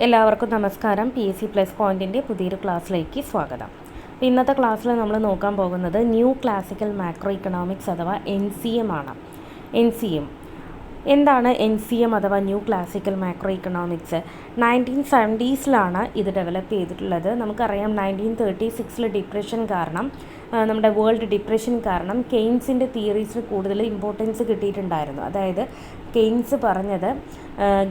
എല്ലാവർക്കും നമസ്കാരം. PSC plus പോയിൻറ്റിൻ്റെ പുതിയൊരു ക്ലാസ്സിലേക്ക് സ്വാഗതം. ഇന്നത്തെ ക്ലാസ്സിൽ നമ്മൾ നോക്കാൻ പോകുന്നത് ന്യൂ ക്ലാസിക്കൽ മാക്രോ ഇക്കണോമിക്സ് അഥവാ NCM ആണ്. NCM എന്താണ്? NCM അഥവാ new classical macro economics 1970s ഇത് ഡെവലപ്പ് ചെയ്തിട്ടുള്ളത്. നമുക്കറിയാം 1936 ഡിപ്രഷൻ കാരണം, നമ്മുടെ വേൾഡ് ഡിപ്രഷൻ കാരണം കെയ്ൻസിൻ്റെ തിയറീസിന് കൂടുതൽ ഇമ്പോർട്ടൻസ് കിട്ടിയിട്ടുണ്ടായിരുന്നു. അതായത് കെയ്ൻസ് പറഞ്ഞത്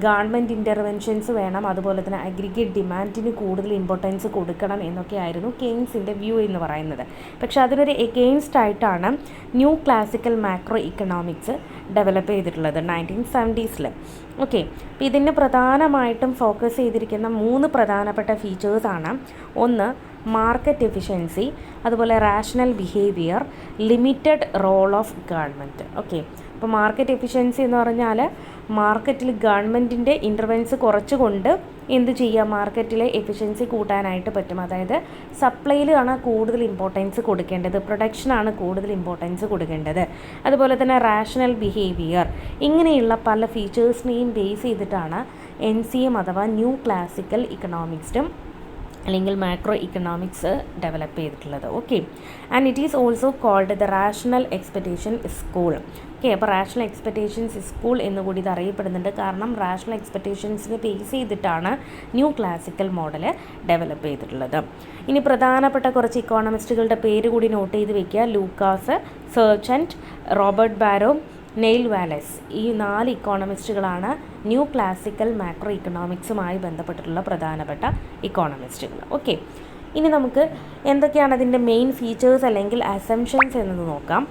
ഗവൺമെൻറ് ഇൻ്റർവെൻഷൻസ് വേണം, അതുപോലെ തന്നെ അഗ്രിഗേറ്റ് ഡിമാൻഡിന് കൂടുതൽ ഇമ്പോർട്ടൻസ് കൊടുക്കണം എന്നൊക്കെയായിരുന്നു കെയ്ൻസിൻ്റെ വ്യൂ എന്ന് പറയുന്നത്. പക്ഷേ അതിനൊരു എഗെയിൻസ്റ്റ് ആയിട്ടാണ് new classical macro economics develop ചെയ്തിട്ടുള്ളത് 1970s. ഓക്കെ, അപ്പോൾ ഇതിന് പ്രധാനമായിട്ടും ഫോക്കസ് ചെയ്തിരിക്കുന്ന 3 പ്രധാനപ്പെട്ട ഫീച്ചേഴ്സാണ്. ഒന്ന്, മാർക്കറ്റ് എഫിഷ്യൻസി, അതുപോലെ rational behaviour, limited role of government. Okay, അപ്പോൾ മാർക്കറ്റ് എഫിഷ്യൻസി എന്ന് പറഞ്ഞാൽ മാർക്കറ്റിൽ ഗവൺമെൻറ്റിൻ്റെ ഇൻ്റർവെൻസ് കുറച്ചുകൊണ്ട് എന്ത് ചെയ്യുക, മാർക്കറ്റിലെ എഫിഷ്യൻസി കൂട്ടാനായിട്ട് പറ്റും. അതായത് സപ്ലൈയിലാണ് കൂടുതൽ ഇമ്പോർട്ടൻസ് കൊടുക്കേണ്ടത്, പ്രൊഡക്ഷനാണ് കൂടുതൽ ഇമ്പോർട്ടൻസ് കൊടുക്കേണ്ടത്. അതുപോലെ തന്നെ റാഷണൽ ബിഹേവിയർ, ഇങ്ങനെയുള്ള പല ഫീച്ചേഴ്സിനെയും ബേസ് ചെയ്തിട്ടാണ് NCM അഥവാ ന്യൂ ക്ലാസിക്കൽ ഇക്കണോമിക്സും അല്ലെങ്കിൽ മാക്രോ ഇക്കണോമിക്സ് ഡെവലപ്പ് ചെയ്തിട്ടുള്ളത്. Okay, and it is also called the rational expectation school. Okay, അപ്പോൾ റാഷണൽ എക്സ്പെക്റ്റേഷൻസ് സ്കൂൾ എന്നുകൂടി ഇത് അറിയപ്പെടുന്നുണ്ട്. കാരണം റാഷണൽ എക്സ്പെക്റ്റേഷൻസിനെ ബേസ് ചെയ്തിട്ടാണ് ന്യൂ ക്ലാസിക്കൽ മോഡൽ ഡെവലപ്പ് ചെയ്തിട്ടുള്ളത്. ഇനി പ്രധാനപ്പെട്ട കുറച്ച് ഇക്കോണമിസ്റ്റുകളുടെ പേര് കൂടി നോട്ട് ചെയ്ത് വെക്കുക. Lucas, സെർച്ചൻറ്റ്, Robert ബാരോ, nail Wallace. ഈ 4 ഇക്കോണമിസ്റ്റുകളാണ് ന്യൂ ക്ലാസിക്കൽ മാക്രോ ഇക്കണോമിക്സുമായി ബന്ധപ്പെട്ടിട്ടുള്ള പ്രധാനപ്പെട്ട ഇക്കോണമിസ്റ്റുകൾ. ഓക്കെ, ഇനി നമുക്ക് എന്തൊക്കെയാണ് അതിൻ്റെ മെയിൻ ഫീച്ചേഴ്സ് അല്ലെങ്കിൽ അസംഷൻസ് എന്നത് നോക്കാം.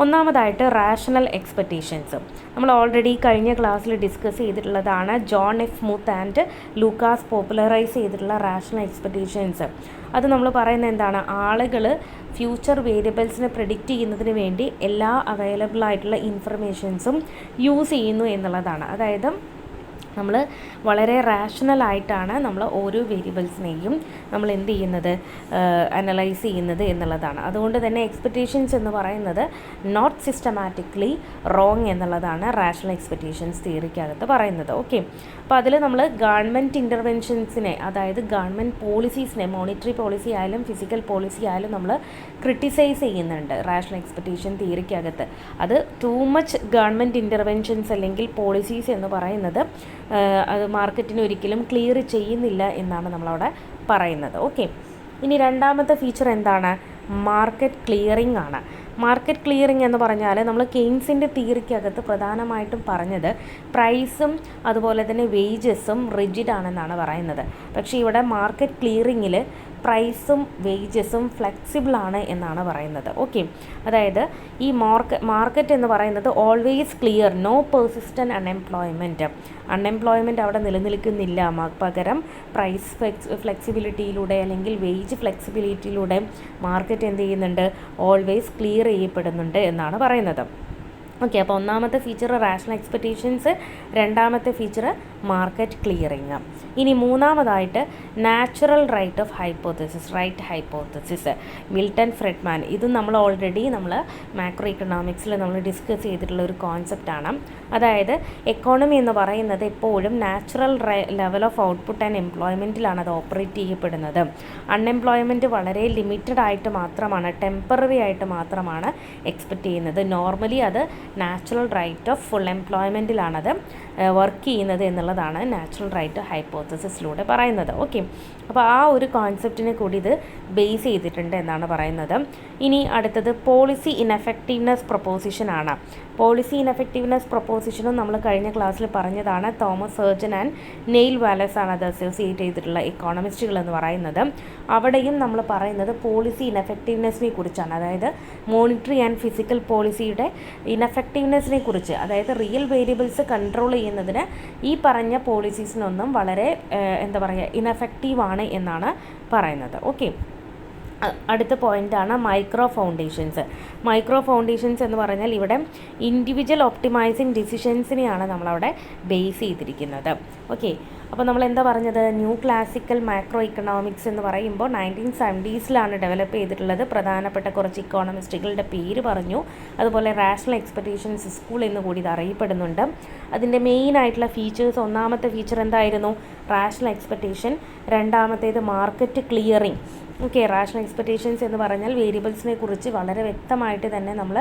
ഒന്നാമതായിട്ട് റാഷണൽ എക്സ്പെക്റ്റേഷൻസ്. നമ്മൾ ഓൾറെഡി കഴിഞ്ഞ ക്ലാസ്സിൽ ഡിസ്കസ് ചെയ്തിട്ടുള്ളതാണ്. John F. Smith and Lucas popularise ചെയ്തിട്ടുള്ള റാഷണൽ എക്സ്പെക്റ്റേഷൻസ്. അത് നമ്മൾ പറയുന്നത് എന്താണ്, ആളുകൾ ഫ്യൂച്ചർ വേരിയബിൾസിനെ പ്രെഡിക്റ്റ് ചെയ്യുന്നതിന് വേണ്ടി എല്ലാ അവൈലബിൾ ആയിട്ടുള്ള ഇൻഫർമേഷൻസും യൂസ് ചെയ്യുന്നു എന്നുള്ളതാണ്. അതായത് നമ്മൾ വളരെ റാഷണലായിട്ടാണ് നമ്മൾ ഓരോ വേരിയബിൾസിനെയും നമ്മൾ എന്ത് ചെയ്യുന്നത്, അനലൈസ് ചെയ്യുന്നത് എന്നുള്ളതാണ്. അതുകൊണ്ട് തന്നെ എക്സ്പെക്റ്റേഷൻസ് എന്ന് പറയുന്നത് നോട്ട് സിസ്റ്റമാറ്റിക്കലി റോങ് എന്നുള്ളതാണ് റാഷണൽ എക്സ്പെക്റ്റേഷൻസ് തിയറിക്കകത്ത് പറയുന്നത്. ഓക്കെ, അപ്പോൾ അതിൽ നമ്മൾ ഗവൺമെൻറ് ഇൻ്റർവെൻഷൻസിനെ, അതായത് ഗവൺമെൻറ് പോളിസീസിനെ, മോണിറ്ററി പോളിസി ആയാലും ഫിസിക്കൽ പോളിസി ആയാലും നമ്മൾ ക്രിട്ടിസൈസ് ചെയ്യുന്നുണ്ട് റാഷണൽ എക്സ്പെക്റ്റേഷൻ തിയറിക്കകത്ത്. അത് ടൂ മച്ച് ഗവൺമെൻറ് ഇൻ്റർവെൻഷൻസ് അല്ലെങ്കിൽ പോളിസീസ് എന്ന് പറയുന്നത് അത് മാർക്കറ്റിനെ ഒരിക്കലും ക്ലിയർ ചെയ്യുന്നില്ല എന്നാണ് നമ്മളവിടെ പറയുന്നത്. ഓക്കെ, ഇനി രണ്ടാമത്തെ ഫീച്ചർ എന്താണ്, മാർക്കറ്റ് ക്ലിയറിംഗ് ആണ്. മാർക്കറ്റ് ക്ലിയറിംഗ് എന്ന് പറഞ്ഞാൽ നമ്മൾ കെയ്ൻസിൻ്റെ തിയറിക്കകത്ത് പ്രധാനമായിട്ടും പറഞ്ഞത് പ്രൈസും അതുപോലെ തന്നെ വേജസും റിജിഡ് ആണെന്നാണ് പറയുന്നത്. പക്ഷേ ഇവിടെ മാർക്കറ്റ് ക്ലിയറിങ്ങിൽ പ്രൈസും വേജസും ഫ്ലെക്സിബിളാണ് എന്നാണ് പറയുന്നത്. ഓക്കെ, അതായത് ഈ മാർക്കറ്റ് എന്ന് പറയുന്നത് always clear, no persistent unemployment അവിടെ നിലനിൽക്കുന്നില്ല. പകരം പ്രൈസ് ഫ്ലെക്സിബിലിറ്റിയിലൂടെ അല്ലെങ്കിൽ വേജ് ഫ്ലെക്സിബിലിറ്റിയിലൂടെ മാർക്കറ്റ് എന്ത് ചെയ്യുന്നുണ്ട്, ഓൾവേസ് ക്ലിയർ ചെയ്യപ്പെടുന്നുണ്ട് എന്നാണ് പറയുന്നത്. ഓക്കെ, അപ്പോൾ ഒന്നാമത്തെ ഫീച്ചർ റാഷണൽ എക്സ്പെക്റ്റേഷൻസ്, രണ്ടാമത്തെ ഫീച്ചർ മാർക്കറ്റ് ക്ലിയറിങ്. ഇനി മൂന്നാമതായിട്ട് natural rate of hypothesis, Milton Friedman. ഇതും നമ്മൾ ഓൾറെഡി മാക്രോ ഇക്കണോമിക്സിൽ നമ്മൾ ഡിസ്കസ് ചെയ്തിട്ടുള്ള ഒരു കോൺസെപ്റ്റാണ്. അതായത് എക്കോണമി എന്ന് പറയുന്നത് എപ്പോഴും natural level of output and എംപ്ലോയ്മെൻറ്റിലാണ് അത് ഓപ്പറേറ്റ് ചെയ്യപ്പെടുന്നത്. അൺഎംപ്ലോയ്മെൻറ്റ് വളരെ ലിമിറ്റഡ് ആയിട്ട് മാത്രമാണ്, ടെമ്പററി ആയിട്ട് മാത്രമാണ് എക്സ്പെക്റ്റ് ചെയ്യുന്നത്. നോർമലി അത് നാച്ചുറൽ റൈറ്റ് ഓഫ് ഫുൾ എംപ്ലോയ്മെൻറ്റിലാണത് വർക്ക് ചെയ്യുന്നത് എന്നുള്ളതാണ് നാച്ചുറൽ റൈറ്റ് ഹൈപ്പോത്തസിസിലൂടെ പറയുന്നത്. ഓക്കെ, അപ്പോൾ ആ ഒരു കോൺസെപ്റ്റിനെ കൂടി ഇത് ബേസ് ചെയ്തിട്ടുണ്ട് എന്നാണ് പറയുന്നത്. ഇനി അടുത്തത് പോളിസി ഇൻഎഫക്റ്റീവ്നെസ് പ്രൊപ്പോസിഷനാണ്. പോളിസി ഇൻഎഫക്റ്റീവ്നെസ് പ്രൊപ്പോസിഷനും നമ്മൾ കഴിഞ്ഞ ക്ലാസ്സിൽ പറഞ്ഞതാണ്. Thomas surgeon and nail Wallace ആണ് അത് അസോസിയേറ്റ് ചെയ്തിട്ടുള്ള ഇക്കോണമിസ്റ്റുകൾ എന്ന് പറയുന്നത്. അവിടെയും നമ്മൾ പറയുന്നത് പോളിസി ഇൻഎഫക്റ്റീവ്നെസ്സിനെ കുറിച്ചാണ്. അതായത് മോണിറ്ററി ആൻഡ് ഫിസിക്കൽ പോളിസിയുടെ ഇൻഎഫക്റ്റീവ്നെസ്സിനെ കുറിച്ച്, അതായത് റിയൽ വേരിയബിൾസ് കൺട്രോൾ ചെയ്യുന്നതിന് ഈ പറഞ്ഞ പോളിസീസിനൊന്നും വളരെ ഇൻഎഫക്റ്റീവാണ് എന്നാണ് പറയുന്നത്. ഓക്കെ, അടുത്ത പോയിൻ്റാണ് മൈക്രോ ഫൗണ്ടേഷൻസ് എന്ന് പറഞ്ഞാൽ ഇവിടെ ഇൻഡിവിജ്വൽ ഒപ്റ്റിമൈസിങ് ഡിസിഷൻസിനെയാണ് നമ്മളവിടെ ബേസ് ചെയ്തിരിക്കുന്നത്. ഓക്കെ, അപ്പോൾ നമ്മൾ എന്താ പറഞ്ഞത്, ന്യൂ ക്ലാസിക്കൽ മാക്രോ ഇക്കണോമിക്സ് എന്ന് പറയുമ്പോൾ 1970s ഡെവലപ്പ് ചെയ്തിട്ടുള്ളത്. പ്രധാനപ്പെട്ട കുറച്ച് ഇക്കോണമിസ്റ്റുകളുടെ പേര് പറഞ്ഞു. അതുപോലെ റാഷണൽ എക്സ്പെക്റ്റേഷൻസ് സ്കൂൾ എന്ന് കൂടി ഇത് അറിയപ്പെടുന്നുണ്ട്. അതിൻ്റെ മെയിൻ ആയിട്ടുള്ള ഫീച്ചേഴ്സ്, ഒന്നാമത്തെ ഫീച്ചർ എന്തായിരുന്നു, റാഷണൽ എക്സ്പെക്റ്റേഷൻ. രണ്ടാമത്തേത് market clearing. Okay, rational expectations എന്ന് പറഞ്ഞാൽ വേരിയബിൾസിനെ കുറിച്ച് വളരെ വ്യക്തമായിട്ട് തന്നെ നമ്മൾ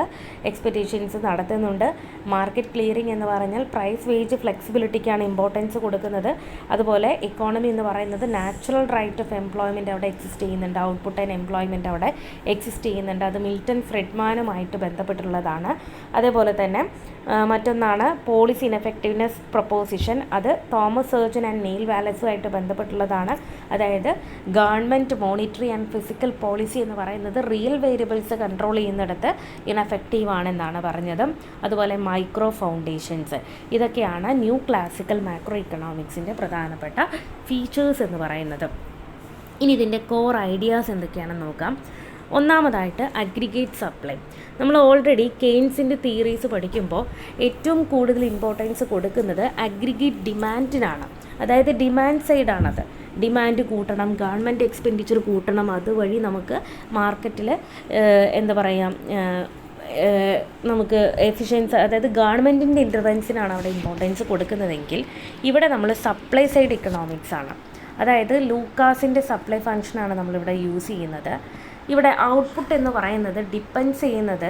എക്സ്പെക്റ്റേഷൻസ് നടത്തുന്നുണ്ട്. മാർക്കറ്റ് ക്ലിയറിംഗ് എന്ന് പറഞ്ഞാൽ പ്രൈസ് വേജ് ഫ്ലെക്സിബിലിറ്റിക്കാണ് ഇമ്പോർട്ടൻസ് കൊടുക്കുന്നത്. അതുപോലെ ഇക്കോണമി എന്ന് പറയുന്നത് നാച്ചുറൽ റൈറ്റ് ഓഫ് എംപ്ലോയ്മെൻറ്റ് അവിടെ എക്സിസ്റ്റ് ചെയ്യുന്നുണ്ട്, ഔട്ട്പുട്ട് ആൻഡ് എംപ്ലോയ്മെൻറ്റ് അവിടെ എക്സിസ്റ്റ് ചെയ്യുന്നുണ്ട്. അത് മിൽട്ടൺ ഫ്രെഡ്മാനുമായിട്ട് ബന്ധപ്പെട്ടുള്ളതാണ്. അതേപോലെ തന്നെ മറ്റൊന്നാണ് പോളിസി ഇൻഎഫക്റ്റീവ്നെസ് പ്രൊപ്പോസിഷൻ. അത് തോമസ് സർജൻ ആൻഡ് നെയിൽ വാലസുമായിട്ട് ബന്ധപ്പെട്ടുള്ളതാണ്. അതായത് government monetary and physical policy എന്ന് പറയുന്നത് റിയൽ വേരിയബിൾസ് കൺട്രോൾ ചെയ്യുന്നിടത്ത് ഇൻഎഫക്റ്റീവ് ആണെന്നാണ് പറഞ്ഞത്. അതുപോലെ മൈക്രോ ഫൗണ്ടേഷൻസ്, ഇതൊക്കെയാണ് ന്യൂ ക്ലാസിക്കൽ മാക്രോ ഇക്കണോമിക്സിൻ്റെ പ്രധാനപ്പെട്ട ഫീച്ചേഴ്സ് എന്ന് പറയുന്നത്. ഇനി ഇതിൻ്റെ കോർ ഐഡിയാസ് എന്തൊക്കെയാണെന്ന് നോക്കാം. ഒന്നാമതായിട്ട് അഗ്രിഗേറ്റ് സപ്ലൈ. നമ്മൾ ഓൾറെഡി കെയ്ൻസിൻ്റെ തിയറീസ് പഠിക്കുമ്പോൾ ഏറ്റവും കൂടുതൽ ഇമ്പോർട്ടൻസ് കൊടുക്കുന്നത് അഗ്രിഗേറ്റ് ഡിമാൻഡിനാണ്. അതായത് ഡിമാൻഡ് സൈഡാണത്. ഡിമാൻഡ് കൂട്ടണം, ഗവൺമെൻറ് എക്സ്പെൻഡിച്ചർ കൂട്ടണം, അതുവഴി നമുക്ക് മാർക്കറ്റിൽ എന്താ പറയുക, നമുക്ക് എഫിഷ്യൻസി, അതായത് ഗവൺമെൻറ്റിൻ്റെ ഇൻ്റർവെൻഷനാണ് അവിടെ ഇമ്പോർട്ടൻസ് കൊടുക്കുന്നതെങ്കിൽ ഇവിടെ നമ്മൾ സപ്ലൈ സൈഡ് ഇക്കണോമിക്സ് ആണ്. അതായത് ലൂക്കാസിൻ്റെ സപ്ലൈ ഫംഗ്ഷനാണ് നമ്മളിവിടെ യൂസ് ചെയ്യുന്നത്. ഇവിടെ ഔട്ട്പുട്ട് എന്ന് പറയുന്നത് ഡിപ്പെൻഡ്സ് ചെയ്യുന്നത്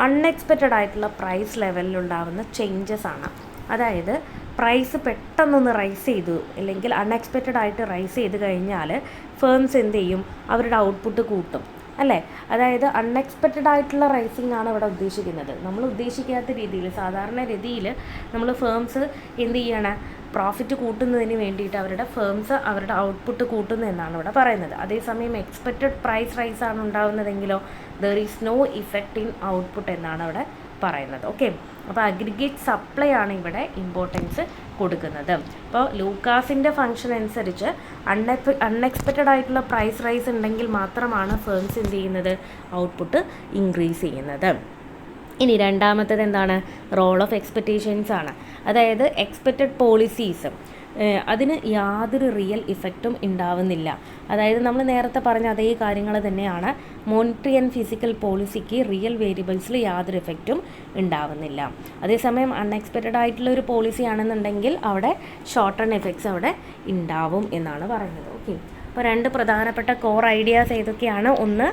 അൺഎക്സ്പെക്റ്റഡ് ആയിട്ടുള്ള പ്രൈസ് ലെവലിലുണ്ടാകുന്ന ചേഞ്ചസ് ആണ്. അതായത് പ്രൈസ് പെട്ടെന്നൊന്ന് റൈസ് ചെയ്തു, അല്ലെങ്കിൽ അൺഎക്സ്പെക്റ്റഡ് ആയിട്ട് റൈസ് ചെയ്ത് കഴിഞ്ഞാൽ ഫേംസ് എന്ത് ചെയ്യും, അവരുടെ ഔട്ട്പുട്ട് കൂട്ടും, അല്ലേ? അതായത് അൺഎക്സ്പെക്റ്റഡ് ആയിട്ടുള്ള റൈസിംഗ് ആണ് ഇവിടെ ഉദ്ദേശിക്കുന്നത്. നമ്മൾ ഉദ്ദേശിക്കാത്ത രീതിയിൽ, സാധാരണ രീതിയിൽ നമ്മൾ ഫേംസ് എന്ത് ചെയ്യണം, പ്രോഫിറ്റ് കൂട്ടുന്നതിന് വേണ്ടിയിട്ട് അവരുടെ ഫേംസ് അവരുടെ ഔട്ട്പുട്ട് കൂട്ടുന്നു എന്നാണ് ഇവിടെ പറയുന്നത്. അതേസമയം എക്സ്പെക്റ്റഡ് പ്രൈസ് റൈസ് ആണ് ഉണ്ടാകുന്നതെങ്കിലോ there is no effect in output എന്നാണ് അവിടെ പറയുന്നത്. ഓക്കെ, അപ്പോൾ അഗ്രിഗേറ്റ് സപ്ലൈ ആണ് ഇവിടെ ഇമ്പോർട്ടൻസ് കൊടുക്കുന്നത്. അപ്പോൾ ലൂക്കാസിൻ്റെ ഫംഗ്ഷൻ അനുസരിച്ച് അൺഎക്സ്പെക്റ്റഡ് ആയിട്ടുള്ള പ്രൈസ് റൈസ് ഉണ്ടെങ്കിൽ മാത്രമാണ് ഫേംസ് എന്ത് ചെയ്യുന്നത്, ഔട്ട്പുട്ട് ഇൻക്രീസ് ചെയ്യുന്നത്. ഇനി രണ്ടാമത്തേത് എന്താണ്, റോൾ ഓഫ് എക്സ്പെക്റ്റേഷൻസ് ആണ്. അതായത് എക്സ്പെക്റ്റഡ് പോളിസീസ് അതിന് യാതൊരു റിയൽ ഇഫക്റ്റും ഉണ്ടാവുന്നില്ല. അതായത് നമ്മൾ നേരത്തെ പറഞ്ഞ അതേ കാര്യങ്ങൾ തന്നെയാണ്. മോണിറ്ററി ആൻഡ് ഫിസിക്കൽ പോളിസിക്ക് റിയൽ വേരിയബിൾസിൽ യാതൊരു ഇഫക്റ്റും ഉണ്ടാവുന്നില്ല. അതേസമയം അൺഎക്സ്പെക്റ്റഡ് ആയിട്ടുള്ള ഒരു പോളിസി ആണെന്നുണ്ടെങ്കിൽ അവിടെ ഷോർട്ട് ടേൺ എഫക്ട്സ് അവിടെ ഉണ്ടാവും എന്നാണ് പറയുന്നത്. ഓക്കെ, അപ്പോൾ രണ്ട് പ്രധാനപ്പെട്ട കോർ ഐഡിയാസ് ഏതൊക്കെയാണ്, ഒന്ന്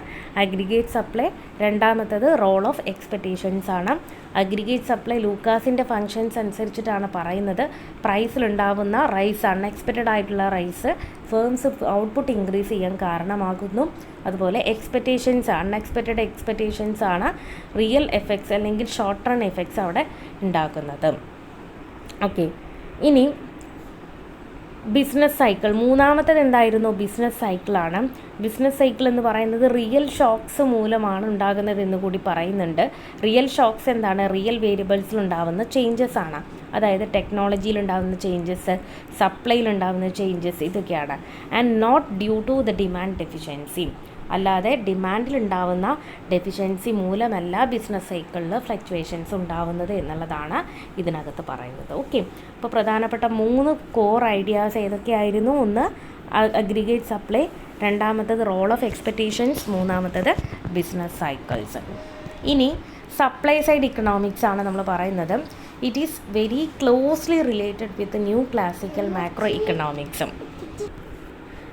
അഗ്രിഗേറ്റ് സപ്ലൈ, രണ്ടാമത്തത് റോൾ ഓഫ് എക്സ്പെക്റ്റേഷൻസ് ആണ്. അഗ്രിഗേറ്റ് സപ്ലൈ ലൂക്കാസിൻ്റെ ഫങ്ഷൻസ് അനുസരിച്ചിട്ടാണ് പറയുന്നത്. പ്രൈസിലുണ്ടാവുന്ന റൈസ്, അൺഎക്സ്പെക്റ്റഡ് ആയിട്ടുള്ള റൈസ് ഫേംസ് ഔട്ട്പുട്ട് ഇൻക്രീസ് ചെയ്യാൻ കാരണമാകുന്നു. അതുപോലെ എക്സ്പെക്റ്റേഷൻസ്, അൺഎക്സ്പെക്റ്റഡ് എക്സ്പെക്റ്റേഷൻസ് ആണ് റിയൽ എഫക്ട്സ് അല്ലെങ്കിൽ ഷോർട്ട് ടേൺ എഫക്ട്സ് അവിടെ ഉണ്ടാക്കുന്നത്. ഓക്കെ, ഇനി ബിസിനസ് സൈക്കിൾ. മൂന്നാമത്തേത് എന്തായിരുന്നു, ബിസിനസ് സൈക്കിളാണ്. ബിസിനസ് സൈക്കിൾ എന്ന് പറയുന്നത് റിയൽ ഷോക്സ് മൂലമാണ് ഉണ്ടാകുന്നത് എന്ന് കൂടി പറയുന്നുണ്ട്. റിയൽ ഷോക്സ് എന്താണ്, റിയൽ വേരിയബിൾസിൽ ഉണ്ടാകുന്ന ചേഞ്ചസ് ആണ്. അതായത് ടെക്നോളജിയിലുണ്ടാകുന്ന ചേഞ്ചസ്, സപ്ലൈയിലുണ്ടാകുന്ന ചേഞ്ചസ്, ഇതൊക്കെയാണ്. And not due to the demand deficiency. അല്ലാതെ ഡിമാൻഡിലുണ്ടാവുന്ന ഡെഫിഷ്യൻസി മൂലമല്ല ബിസിനസ് സൈക്കിളിൽ ഫ്ലക്ച്വേഷൻസ് ഉണ്ടാവുന്നത് എന്നുള്ളതാണ് ഇതിനകത്ത് പറയുന്നത്. ഓക്കെ, അപ്പോൾ പ്രധാനപ്പെട്ട 3 കോർ ഐഡിയാസ് ഏതൊക്കെയായിരുന്നു, ഒന്ന് അഗ്രിഗേറ്റ് സപ്ലൈ, രണ്ടാമത്തത് റോൾ ഓഫ് എക്സ്പെക്റ്റേഷൻസ്, മൂന്നാമത്തത് ബിസിനസ് സൈക്കിൾസ്. ഇനി സപ്ലൈ സൈഡ് ഇക്കണോമിക്സ് ആണ് നമ്മൾ പറയുന്നത്. It is very closely related with new classical macro ഇക്കണോമിക്സും.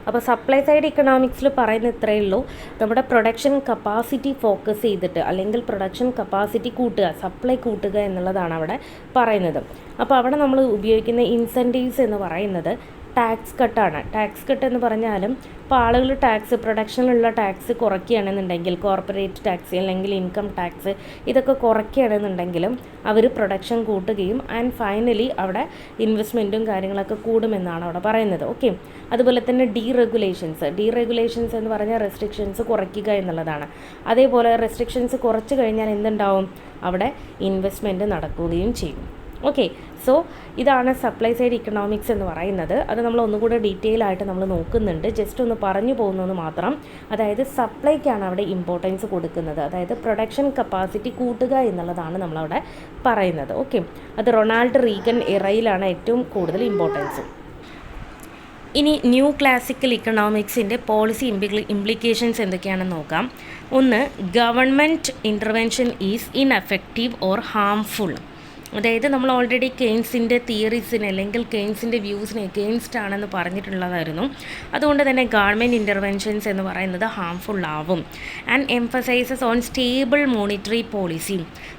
അപ്പോൾ സപ്ലൈ സൈഡ് ഇക്കണോമിക്സിൽ പറയുന്ന ഇത്രയേ ഉള്ളൂ. നമ്മുടെ പ്രൊഡക്ഷൻ കപ്പാസിറ്റി ഫോക്കസ് ചെയ്തിട്ട്, അല്ലെങ്കിൽ പ്രൊഡക്ഷൻ കപ്പാസിറ്റി കൂട്ടുക, സപ്ലൈ കൂട്ടുക എന്നുള്ളതാണ് അവിടെ പറയുന്നത്. അപ്പോൾ അവിടെ നമ്മൾ ഉപയോഗിക്കുന്ന ഇൻസെൻറ്റീവ്സ് എന്ന് പറയുന്നത് ടാക്സ് കട്ടാണ്. ടാക്സ് കട്ട് എന്ന് പറഞ്ഞാലും ഇപ്പോൾ ആളുകൾ ടാക്സ്, പ്രൊഡക്ഷനിലുള്ള ടാക്സ് കുറയ്ക്കുകയാണെന്നുണ്ടെങ്കിൽ, കോർപ്പറേറ്റ് ടാക്സ് അല്ലെങ്കിൽ ഇൻകം ടാക്സ് ഇതൊക്കെ കുറയ്ക്കുകയാണെന്നുണ്ടെങ്കിലും അവർ പ്രൊഡക്ഷൻ കൂട്ടുകയും ആൻഡ് ഫൈനലി അവിടെ ഇൻവെസ്റ്റ്മെൻറ്റും കാര്യങ്ങളൊക്കെ കൂടുമെന്നാണ് അവിടെ പറയുന്നത്. ഓക്കെ, അതുപോലെ തന്നെ ഡീറെഗുലേഷൻസ് എന്ന് പറഞ്ഞാൽ റെസ്ട്രിക്ഷൻസ് കുറയ്ക്കുക എന്നുള്ളതാണ്. അതേപോലെ റെസ്ട്രിക്ഷൻസ് കുറച്ച് കഴിഞ്ഞാൽ എന്തുണ്ടാവും, അവിടെ ഇൻവെസ്റ്റ്മെൻറ്റ് നടക്കുകയും ചെയ്യും. ഓക്കെ, സോ ഇതാണ് സപ്ലൈ സൈഡ് ഇക്കണോമിക്സ് എന്ന് പറയുന്നത്. അത് നമ്മൾ ഒന്നുകൂടെ ഡീറ്റെയിൽ ആയിട്ട് നമ്മൾ നോക്കുന്നുണ്ട്, ജസ്റ്റ് ഒന്ന് പറഞ്ഞു പോകുന്നത് മാത്രം. അതായത് സപ്ലൈക്കാണ് അവിടെ ഇമ്പോർട്ടൻസ് കൊടുക്കുന്നത്, അതായത് പ്രൊഡക്ഷൻ കപ്പാസിറ്റി കൂട്ടുക എന്നുള്ളതാണ് നമ്മളവിടെ പറയുന്നത്. ഓക്കെ, അത് റൊണാൾഡ് റീഗൻ എറയിലാണ് ഏറ്റവും കൂടുതൽ ഇമ്പോർട്ടൻസ്. ഇനി ന്യൂ ക്ലാസിക്കൽ ഇക്കണോമിക്സിൻ്റെ പോളിസി ഇംപ്ലിക്കേഷൻസ് എന്തൊക്കെയാണെന്ന് നോക്കാം. ഒന്ന്, government intervention is ineffective or harmful. അതായത് നമ്മൾ ഓൾറെഡി കെയ്ൻസിൻ്റെ തിയറീസിന് അല്ലെങ്കിൽ കെയ്ൻസിൻ്റെ വ്യൂസിന് എഗെയിൻസ്റ്റ് ആണെന്ന് പറഞ്ഞിട്ടുള്ളതായിരുന്നു. അതുകൊണ്ട് തന്നെ ഗവൺമെൻറ് ഇൻ്റർവെൻഷൻസ് എന്ന് പറയുന്നത് ഹാംഫുൾ ആവും. And emphasises on stable monetary policy.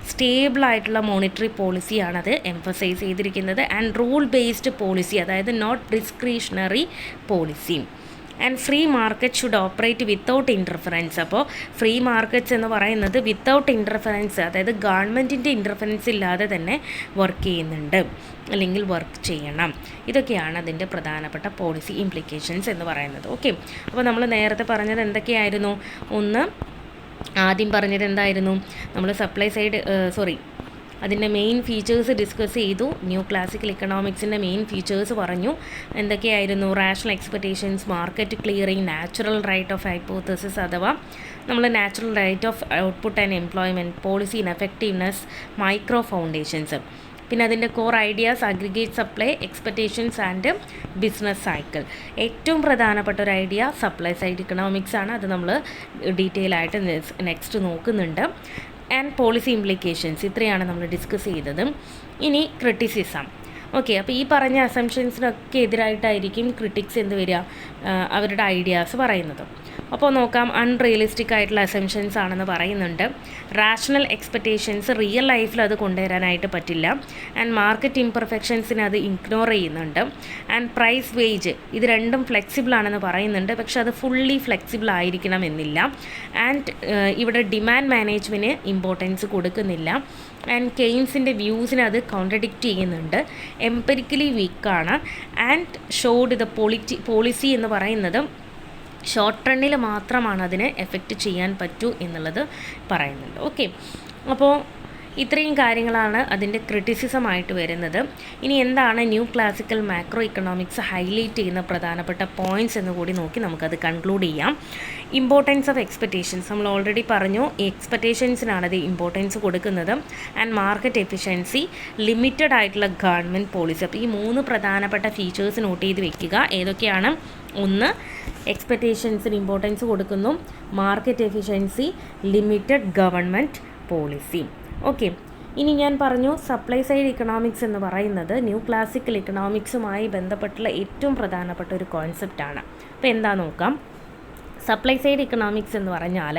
Stable ആയിട്ടുള്ള മോണിറ്ററി പോളിസിയാണത് എംഫസൈസ് ചെയ്തിരിക്കുന്നത്. ആൻഡ് റൂൾ ബേസ്ഡ് പോളിസി, അതായത് not discretionary policy. And free market should operate without interference. അപ്പോൾ ഫ്രീ മാർക്കറ്റ്സ് എന്ന് പറയുന്നത് വിത്തൗട്ട് ഇൻ്റർഫറൻസ്, അതായത് ഗവൺമെൻറ്റിൻ്റെ ഇൻ്റർഫറൻസ് ഇല്ലാതെ തന്നെ വർക്ക് ചെയ്യുന്നുണ്ട് അല്ലെങ്കിൽ വർക്ക് ചെയ്യണം. ഇതൊക്കെയാണ് അതിൻ്റെ പ്രധാനപ്പെട്ട പോളിസി ഇംപ്ലിക്കേഷൻസ് എന്ന് പറയുന്നത്. ഓക്കെ, അപ്പോൾ നമ്മൾ നേരത്തെ പറഞ്ഞത് എന്തൊക്കെയായിരുന്നു? ഒന്ന്, ആദ്യം പറഞ്ഞത് എന്തായിരുന്നു? നമ്മൾ സപ്ലൈ സൈഡ് അതിൻ്റെ മെയിൻ ഫീച്ചേഴ്സ് ഡിസ്കസ് ചെയ്തു. ന്യൂ ക്ലാസിക്കൽ ഇക്കണോമിക്സിൻ്റെ മെയിൻ ഫീച്ചേഴ്സ് പറഞ്ഞു. എന്തൊക്കെയായിരുന്നു? Rational expectations, market clearing, natural rate of hypothesis അഥവാ നമ്മൾ natural rate of output and employment, policy ineffectiveness, micro foundations. പിന്നെ അതിൻ്റെ core ideas, aggregate supply, expectations and business cycle. ഏറ്റവും പ്രധാനപ്പെട്ട ഒരു ഐഡിയ സപ്ലൈ സൈഡ് ഇക്കണോമിക്സ് ആണ്. അത് നമ്മൾ ഡീറ്റെയിൽ ആയിട്ട് നെക്സ്റ്റ് നോക്കുന്നുണ്ട്. ആൻഡ് പോളിസി ഇംപ്ലിക്കേഷൻസ്, ഇത്രയാണ് നമ്മൾ ഡിസ്കസ് ചെയ്തത്. ഇനി ക്രിറ്റിസിസം. ഓക്കെ, അപ്പോൾ ഈ പറഞ്ഞ അസംഷൻസിനൊക്കെ എതിരായിട്ടായിരിക്കും ക്രിറ്റിക്സ് എന്ത് വരിക, അവരുടെ ഐഡിയാസ് പറയുന്നത്. അപ്പോൾ നോക്കാം, അൺറിയലിസ്റ്റിക് ആയിട്ടുള്ള അസംഷൻസ് ആണെന്ന് പറയുന്നുണ്ട്. റാഷണൽ എക്സ്പെക്റ്റേഷൻസ് റിയൽ ലൈഫിൽ അത് കൊണ്ടുവരാനായിട്ട് പറ്റില്ല. ആൻഡ് മാർക്കറ്റ് ഇംപെർഫെക്ഷൻസിനെ അത് ഇഗ്നോർ ചെയ്യുന്നുണ്ട്. ആൻഡ് പ്രൈസ് വേജ്, ഇത് രണ്ടും ഫ്ലെക്സിബിൾ ആണെന്ന് പറയുന്നുണ്ട്, പക്ഷെ അത് ഫുള്ളി ഫ്ലെക്സിബിൾ ആയിരിക്കണം എന്നില്ല. ആൻഡ് ഇവിടെ ഡിമാൻഡ് മാനേജ്മെൻറ്റിന് ഇമ്പോർട്ടൻസ് കൊടുക്കുന്നില്ല. ആൻഡ് കെയ്ൻസിൻ്റെ വ്യൂസിനെ അത് കോൺട്രഡിക്റ്റ് ചെയ്യുന്നുണ്ട്. എംപെരിക്കലി വീക്കാണ്. ആൻഡ് ഷോഡ് ദ പോളിസി എന്ന് പറയുന്നത് ഷോർട്ട് റണ്ണിൽ മാത്രമാണ് അതിനെ എഫക്റ്റ് ചെയ്യാൻ പറ്റൂ എന്നുള്ളത് പറയുന്നുണ്ട്. ഓക്കെ, അപ്പോൾ ഇത്രയും കാര്യങ്ങളാണ് അതിൻ്റെ ക്രിറ്റിസിസമായിട്ട് വരുന്നത്. ഇനി എന്താണ് new classical macro economics highlight ചെയ്യുന്ന പ്രധാനപ്പെട്ട പോയിൻറ്റ്സ് എന്ന് കൂടി നോക്കി നമുക്കത് കൺക്ലൂഡ് ചെയ്യാം. ഇമ്പോർട്ടൻസ് ഓഫ് എക്സ്പെക്റ്റേഷൻസ്, നമ്മൾ ഓൾറെഡി പറഞ്ഞു, എക്സ്പെക്റ്റേഷൻസിനാണ് അത് ഇമ്പോർട്ടൻസ് കൊടുക്കുന്നത്. ആൻഡ് മാർക്കറ്റ് എഫിഷ്യൻസി, ലിമിറ്റഡ് ആയിട്ടുള്ള ഗവൺമെൻറ് പോളിസി. അപ്പോൾ ഈ 3 പ്രധാനപ്പെട്ട ഫീച്ചേഴ്സ് നോട്ട് ചെയ്ത് വെക്കുക. ഏതൊക്കെയാണ്? ഒന്ന്, എക്സ്പെക്റ്റേഷൻസിന് ഇമ്പോർട്ടൻസ് കൊടുക്കുന്നു. Market efficiency, limited government policy. Okay, ഇനി ഞാൻ പറഞ്ഞു സപ്ലൈ സൈഡ് ഇക്കണോമിക്സ് എന്ന് പറയുന്നത് ന്യൂ ക്ലാസിക്കൽ ഇക്കണോമിക്സുമായി ബന്ധപ്പെട്ടുള്ള ഏറ്റവും പ്രധാനപ്പെട്ട ഒരു കോൺസെപ്റ്റാണ്. അപ്പോൾ എന്താ നോക്കാം. സപ്ലൈ സൈഡ് ഇക്കണോമിക്സ് എന്ന് പറഞ്ഞാൽ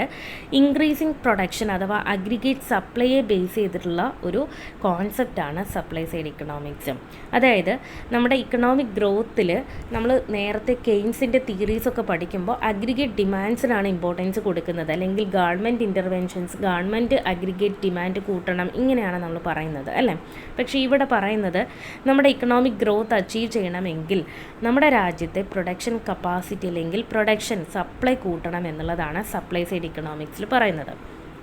ഇൻക്രീസിങ് പ്രൊഡക്ഷൻ അഥവാ അഗ്രിഗേറ്റ് സപ്ലൈയെ ബേസ് ചെയ്തിട്ടുള്ള ഒരു കോൺസെപ്റ്റാണ് സപ്ലൈ സൈഡ് ഇക്കണോമിക്സ്. അതായത് നമ്മുടെ ഇക്കണോമിക് ഗ്രോത്തിൽ നമ്മൾ നേരത്തെ കെയ്ൻസിൻ്റെ തിയറീസൊക്കെ പഠിക്കുമ്പോൾ അഗ്രിഗേറ്റ് ഡിമാൻഡ്സിനാണ് ഇമ്പോർട്ടൻസ് കൊടുക്കുന്നത്, അല്ലെങ്കിൽ government interventions, government aggregate demand കൂട്ടണം, ഇങ്ങനെയാണ് നമ്മൾ പറയുന്നത് അല്ലേ. പക്ഷേ ഇവിടെ പറയുന്നത് നമ്മുടെ ഇക്കണോമിക് ഗ്രോത്ത് അച്ചീവ് ചെയ്യണമെങ്കിൽ നമ്മുടെ രാജ്യത്തെ പ്രൊഡക്ഷൻ കപ്പാസിറ്റി അല്ലെങ്കിൽ പ്രൊഡക്ഷൻ സപ്ലൈ കൂട്ടണം എന്നുള്ളതാണ് സപ്ലൈ സൈഡ് ഇക്കണോമിക്സിൽ പറയുന്നത്.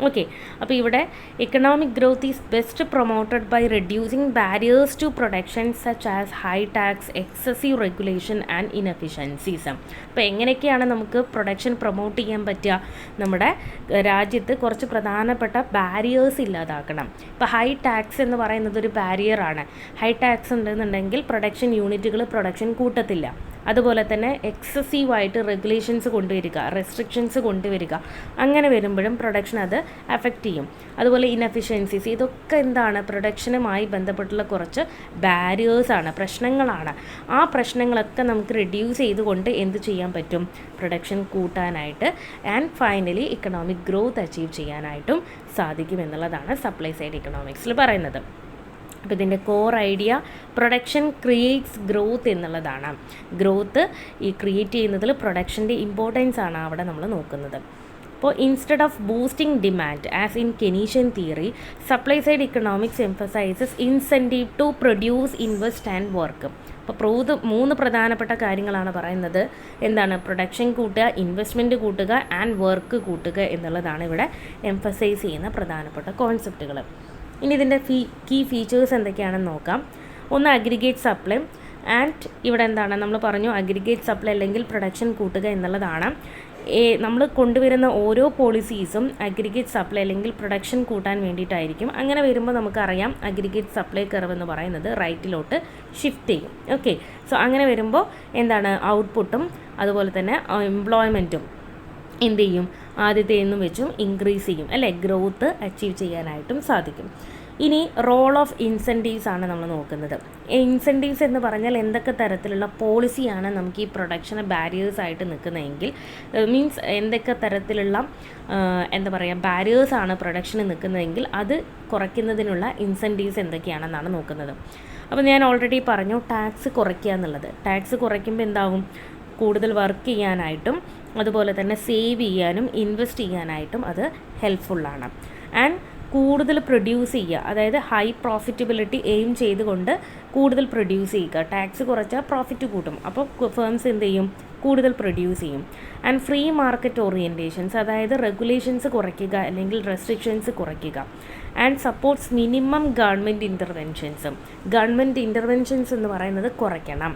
ഓക്കെ, അപ്പോൾ ഇവിടെ economic growth is best promoted by reducing barriers to production such as high tax, excessive regulation and inefficiencies. അപ്പോൾ എങ്ങനെയൊക്കെയാണ് നമുക്ക് പ്രൊഡക്ഷൻ പ്രൊമോട്ട് ചെയ്യാൻ പറ്റുക? നമ്മുടെ രാജ്യത്ത് കുറച്ച് പ്രധാനപ്പെട്ട ബാരിയേഴ്സ് ഇല്ലാതാക്കണം. ഇപ്പോൾ ഹൈ ടാക്സ് എന്ന് പറയുന്നത് ഒരു ബാരിയറാണ്. ഹൈ ടാക്സ് ഉണ്ടെന്നുണ്ടെങ്കിൽ പ്രൊഡക്ഷൻ യൂണിറ്റുകൾ പ്രൊഡക്ഷൻ കൂട്ടത്തില്ല. അതുപോലെ തന്നെ എക്സസീവായിട്ട് റെഗുലേഷൻസ് കൊണ്ടുവരിക, റെസ്ട്രിക്ഷൻസ് കൊണ്ടുവരിക, അങ്ങനെ വരുമ്പോഴും പ്രൊഡക്ഷൻ അത് അഫക്റ്റ് ചെയ്യും. അതുപോലെ ഇൻഎഫിഷ്യൻസീസ്, ഇതൊക്കെ എന്താണ്? പ്രൊഡക്ഷനുമായി ബന്ധപ്പെട്ടുള്ള കുറച്ച് ബാരിയേഴ്സാണ്, പ്രശ്നങ്ങളാണ്. ആ പ്രശ്നങ്ങളൊക്കെ നമുക്ക് റെഡ്യൂസ് ചെയ്തുകൊണ്ട് എന്ത് ചെയ്യാൻ പറ്റും? പ്രൊഡക്ഷൻ കൂട്ടാനായിട്ട് and finally economic growth achieve ചെയ്യാനായിട്ടും സാധിക്കും എന്നുള്ളതാണ് സപ്ലൈ സൈഡ് ഇക്കണോമിക്സിൽ പറയുന്നത്. അപ്പോൾ ഇതിൻ്റെ core idea production creates growth എന്നുള്ളതാണ്. ഗ്രോത്ത് ഈ ക്രിയേറ്റ് ചെയ്യുന്നതിൽ പ്രൊഡക്ഷൻ്റെ ഇമ്പോർട്ടൻസ് ആണ് അവിടെ നമ്മൾ നോക്കുന്നത്. അപ്പോൾ instead of boosting demand as in Keynesian theory, supply side economics emphasises incentive to produce, invest and work. അപ്പോൾ 3 പ്രധാനപ്പെട്ട കാര്യങ്ങളാണ് പറയുന്നത്. എന്താണ്? പ്രൊഡക്ഷൻ കൂട്ടുക, ഇൻവെസ്റ്റ്മെൻറ്റ് കൂട്ടുക ആൻഡ് വർക്ക് കൂട്ടുക എന്നുള്ളതാണ് ഇവിടെ എംഫസൈസ് ചെയ്യുന്ന പ്രധാനപ്പെട്ട കോൺസെപ്റ്റുകൾ. ഇനി ഇതിൻ്റെ കീ ഫീച്ചേഴ്സ് എന്തൊക്കെയാണെന്ന് നോക്കാം. ഒന്ന്, അഗ്രിഗേറ്റ് സപ്ലൈ. ആൻഡ് ഇവിടെ എന്താണ് നമ്മൾ പറഞ്ഞു, അഗ്രിഗേറ്റ് സപ്ലൈ അല്ലെങ്കിൽ പ്രൊഡക്ഷൻ കൂട്ടുക എന്നുള്ളതാണ്. നമ്മൾ കൊണ്ടുവരുന്ന ഓരോ പോളിസീസും അഗ്രിഗേറ്റ് സപ്ലൈ അല്ലെങ്കിൽ പ്രൊഡക്ഷൻ കൂട്ടാൻ വേണ്ടിയിട്ടായിരിക്കും. അങ്ങനെ വരുമ്പോൾ നമുക്കറിയാം അഗ്രിഗേറ്റ് സപ്ലൈ കർവ് എന്ന് പറയുന്നത് റൈറ്റിലോട്ട് ഷിഫ്റ്റ് ചെയ്യും. ഓക്കെ, സോ അങ്ങനെ വരുമ്പോൾ എന്താണ് ഔട്ട്പുട്ടും അതുപോലെ തന്നെ എംപ്ലോയ്മെൻറ്റും എന്ത് ചെയ്യും, ആദ്യത്തെ എന്നും വെച്ചും ഇൻക്രീസ് ചെയ്യും അല്ലേ, ഗ്രോത്ത് അച്ചീവ് ചെയ്യാനായിട്ടും സാധിക്കും. ഇനി റോൾ ഓഫ് ഇൻസെൻറ്റീവ്സ് ആണ് നമ്മൾ നോക്കുന്നത്. ഇൻസെൻറ്റീവ്സ് എന്ന് പറഞ്ഞാൽ എന്തൊക്കെ തരത്തിലുള്ള പോളിസിയാണ് നമുക്ക് ഈ പ്രൊഡക്ഷന് ബാരിയേഴ്സ് ആയിട്ട് നിൽക്കുന്നതെങ്കിൽ, മീൻസ് എന്തൊക്കെ തരത്തിലുള്ള എന്താ പറയുക ബാരിയേഴ്സാണ് പ്രൊഡക്ഷന് നിൽക്കുന്നതെങ്കിൽ അത് കുറയ്ക്കുന്നതിനുള്ള ഇൻസെൻറ്റീവ്സ് എന്തൊക്കെയാണെന്നാണ് നോക്കുന്നത്. അപ്പോൾ ഞാൻ ഓൾറെഡി പറഞ്ഞു ടാക്സ് കുറയ്ക്കുക എന്നുള്ളത്. ടാക്സ് കുറയ്ക്കുമ്പോൾ എന്താകും, കൂടുതൽ വർക്ക് ചെയ്യാനായിട്ടും അതുപോലെ തന്നെ സേവ് ചെയ്യാനും ഇൻവെസ്റ്റ് ചെയ്യാനായിട്ടും അത് ഹെൽപ്ഫുള്ളാണ്. ആൻഡ് കൂടുതൽ പ്രൊഡ്യൂസ് ചെയ്യുക, അതായത് ഹൈ പ്രോഫിറ്റബിലിറ്റി എയിം ചെയ്തുകൊണ്ട് കൂടുതൽ പ്രൊഡ്യൂസ് ചെയ്യുക. ടാക്സ് കുറച്ചാൽ പ്രോഫിറ്റ് കൂട്ടും, അപ്പോൾ ഫേംസ് എന്ത് ചെയ്യും, കൂടുതൽ പ്രൊഡ്യൂസ് ചെയ്യും. ആൻഡ് ഫ്രീ മാർക്കറ്റ് ഓറിയൻറ്റേഷൻസ്, അതായത് റെഗുലേഷൻസ് കുറയ്ക്കുക അല്ലെങ്കിൽ റെസ്ട്രിക്ഷൻസ് കുറയ്ക്കുക. And supports minimum government interventions എന്ന് പറയുന്നത് കുറയ്ക്കണം.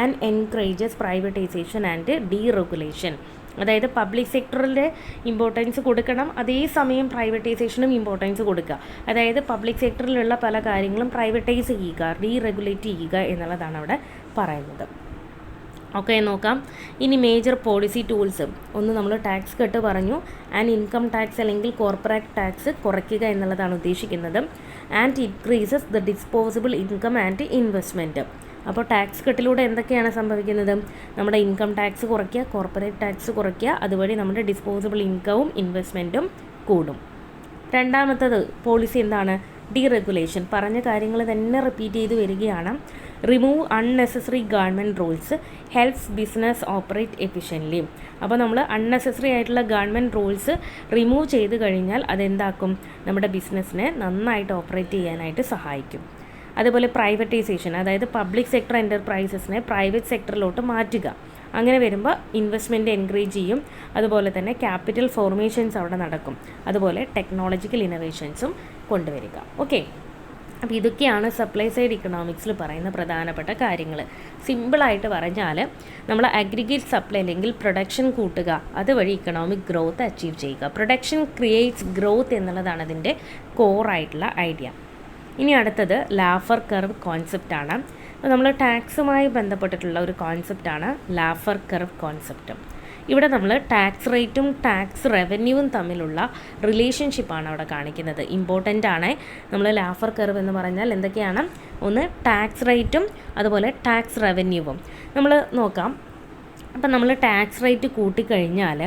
And encourages privatisation and deregulation, അതായത് പബ്ലിക് സെക്ടറിൻ്റെ ഇമ്പോർട്ടൻസ് കൊടുക്കണം, അതേസമയം പ്രൈവറ്റൈസേഷനും ഇമ്പോർട്ടൻസ് കൊടുക്കുക. അതായത് പബ്ലിക് സെക്ടറിലുള്ള പല കാര്യങ്ങളും പ്രൈവറ്റൈസ് ചെയ്യുക, ഡീറെഗുലേറ്റ് ചെയ്യുക എന്നുള്ളതാണ് അവിടെ പറയുന്നത്. ഓക്കെ, നോക്കാം. ഇനി മേജർ പോളിസി ടൂൾസ്, ഒന്ന് നമ്മൾ ടാക്സ് കട്ട് പറഞ്ഞു. ആൻഡ് ഇൻകം ടാക്സ് അല്ലെങ്കിൽ കോർപ്പറേറ്റ് ടാക്സ് കുറയ്ക്കുക എന്നുള്ളതാണ് ഉദ്ദേശിക്കുന്നത്. And increases the disposable income and investment. അപ്പോൾ ടാക്സ് കട്ടിലൂടെ എന്തൊക്കെയാണ് സംഭവിക്കുന്നത്, നമ്മുടെ ഇൻകം ടാക്സ് കുറയ്ക്കുക, കോർപ്പറേറ്റ് ടാക്സ് കുറയ്ക്കുക, അതുവഴി നമ്മുടെ ഡിസ്പോസിബിൾ ഇൻകവും ഇൻവെസ്റ്റ്മെൻറ്റും കൂടും. രണ്ടാമത്തത് പോളിസി എന്താണ്, ഡീറെഗുലേഷൻ. പറഞ്ഞ കാര്യങ്ങൾ തന്നെ റിപ്പീറ്റ് ചെയ്ത് വരികയാണ്. Remove unnecessary government rules, helps business operate efficiently. അപ്പോൾ നമ്മൾ അൺനെസസറി ആയിട്ടുള്ള ഗവൺമെൻറ് റൂൾസ് റിമൂവ് ചെയ്ത് കഴിഞ്ഞാൽ അതെന്താക്കും, നമ്മുടെ ബിസിനസ്സിനെ നന്നായിട്ട് ഓപ്പറേറ്റ് ചെയ്യാനായിട്ട് സഹായിക്കും. അതുപോലെ പ്രൈവറ്റൈസേഷൻ, അതായത് പബ്ലിക് സെക്ടർ എൻ്റർപ്രൈസസിനെ പ്രൈവറ്റ് സെക്ടറിലോട്ട് മാറ്റുക. അങ്ങനെ വരുമ്പോൾ ഇൻവെസ്റ്റ്മെൻറ്റ് എൻകറേജ് ചെയ്യും, അതുപോലെ തന്നെ ക്യാപിറ്റൽ ഫോർമേഷൻസ് അവിടെ നടക്കും, അതുപോലെ ടെക്നോളജിക്കൽ ഇന്നോവേഷൻസും കൊണ്ടുവരിക. ഓക്കെ, അപ്പോൾ ഇതൊക്കെയാണ് സപ്ലൈ സൈഡ് ഇക്കണോമിക്സിൽ പറയുന്ന പ്രധാനപ്പെട്ട കാര്യങ്ങൾ. സിമ്പിളായിട്ട് പറഞ്ഞാൽ നമ്മൾ അഗ്രിഗേറ്റ് സപ്ലൈ അല്ലെങ്കിൽ പ്രൊഡക്ഷൻ കൂട്ടുക, അതുവഴി ഇക്കണോമിക് ഗ്രോത്ത് അച്ചീവ് ചെയ്യുക. പ്രൊഡക്ഷൻ ക്രിയേറ്റ്സ് ഗ്രോത്ത് എന്നുള്ളതാണ് അതിൻ്റെ കോറായിട്ടുള്ള ഐഡിയ. ഇനി അടുത്തത് ലാഫർ കർവ് കോൺസെപ്റ്റാണ്. അപ്പോൾ നമ്മൾ ടാക്സുമായി ബന്ധപ്പെട്ടിട്ടുള്ള ഒരു കോൺസെപ്റ്റാണ് ലാഫർ കർവ് കോൺസെപ്റ്റ്. ഇവിടെ നമ്മൾ ടാക്സ് റേറ്റും ടാക്സ് റവന്യൂവും തമ്മിലുള്ള റിലേഷൻഷിപ്പാണ് അവിടെ കാണിക്കുന്നത്. ഇമ്പോർട്ടൻ്റ് ആണ്. നമ്മൾ ലാഫർ കർവ് എന്ന് പറഞ്ഞാൽ എന്തൊക്കെയാണ്, ഒന്ന് ടാക്സ് റേറ്റും അതുപോലെ ടാക്സ് റവന്യൂവും നമ്മൾ നോക്കാം. അപ്പം നമ്മൾ ടാക്സ് റേറ്റ് കൂട്ടിക്കഴിഞ്ഞാൽ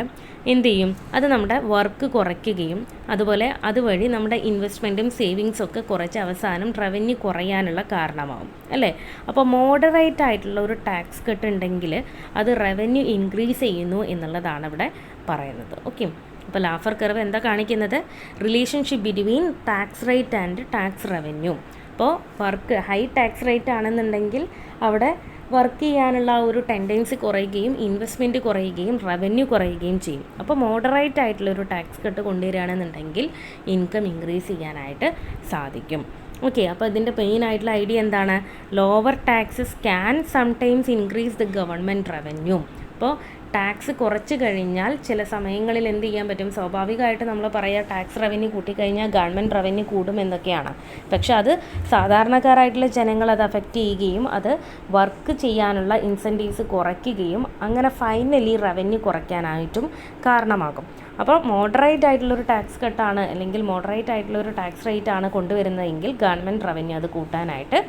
എന്ത് ചെയ്യും, അത് നമ്മുടെ വർക്ക് കുറയ്ക്കുകയും അതുപോലെ അതുവഴി നമ്മുടെ ഇൻവെസ്റ്റ്മെൻറ്റും സേവിങ്സും ഒക്കെ കുറച്ച് അവസാനം റവന്യൂ കുറയാനുള്ള കാരണമാവും അല്ലേ. അപ്പോൾ മോഡറേറ്റ് ആയിട്ടുള്ള ഒരു ടാക്സ് കട്ട് ഉണ്ടെങ്കിൽ അത് റവന്യൂ ഇൻക്രീസ് ചെയ്യുന്നു എന്നുള്ളതാണ് ഇവിടെ പറയുന്നത്. ഓക്കെ, അപ്പോൾ ലാഫർ കർവ് എന്താ കാണിക്കുന്നത്, relationship between tax rate and tax revenue. അപ്പോൾ വർക്ക് ഹൈ ടാക്സ് റേറ്റ് ആണെന്നുണ്ടെങ്കിൽ അവിടെ വർക്ക് ചെയ്യാനുള്ള ഒരു ടെൻഡൻസി കുറയുകയും ഇൻവെസ്റ്റ്മെൻറ്റ് കുറയുകയും റവന്യൂ കുറയുകയും ചെയ്യും. അപ്പോൾ മോഡറേറ്റ് ആയിട്ടുള്ളൊരു ടാക്സ് കട്ട് കൊണ്ടുവരികയാണെന്നുണ്ടെങ്കിൽ ഇൻകം ഇൻക്രീസ് ചെയ്യാനായിട്ട് സാധിക്കും. ഓക്കെ, അപ്പോൾ ഇതിൻ്റെ മെയിൻ ആയിട്ടുള്ള ഐഡിയ എന്താണ്, lower taxes can sometimes increase the government revenue. അപ്പോൾ ടാക്സ് കുറച്ച് കഴിഞ്ഞാൽ ചില സമയങ്ങളിൽ എന്ത് ചെയ്യാൻ പറ്റും, സ്വാഭാവികമായിട്ട് നമ്മൾ പറയുക ടാക്സ് റവന്യൂ കൂട്ടിക്കഴിഞ്ഞാൽ ഗവൺമെൻറ് റവന്യൂ കൂടും എന്നൊക്കെയാണ്. പക്ഷെ അത് സാധാരണക്കാരായിട്ടുള്ള ജനങ്ങൾ അത് അഫക്റ്റ് ചെയ്യുകയും അത് വർക്ക് ചെയ്യാനുള്ള ഇൻസെൻറ്റീവ്സ് കുറയ്ക്കുകയും അങ്ങനെ ഫൈനലി റവന്യൂ കുറയ്ക്കാനായിട്ടും കാരണമാകും. അപ്പോൾ മോഡറേറ്റ് ആയിട്ടുള്ളൊരു ടാക്സ് കട്ടാണ് അല്ലെങ്കിൽ മോഡറേറ്റ് ആയിട്ടുള്ളൊരു ടാക്സ് റേറ്റ് ആണ് കൊണ്ടുവരുന്നതെങ്കിൽ ഗവൺമെൻറ് റവന്യൂ അത് കൂട്ടാനായിട്ട്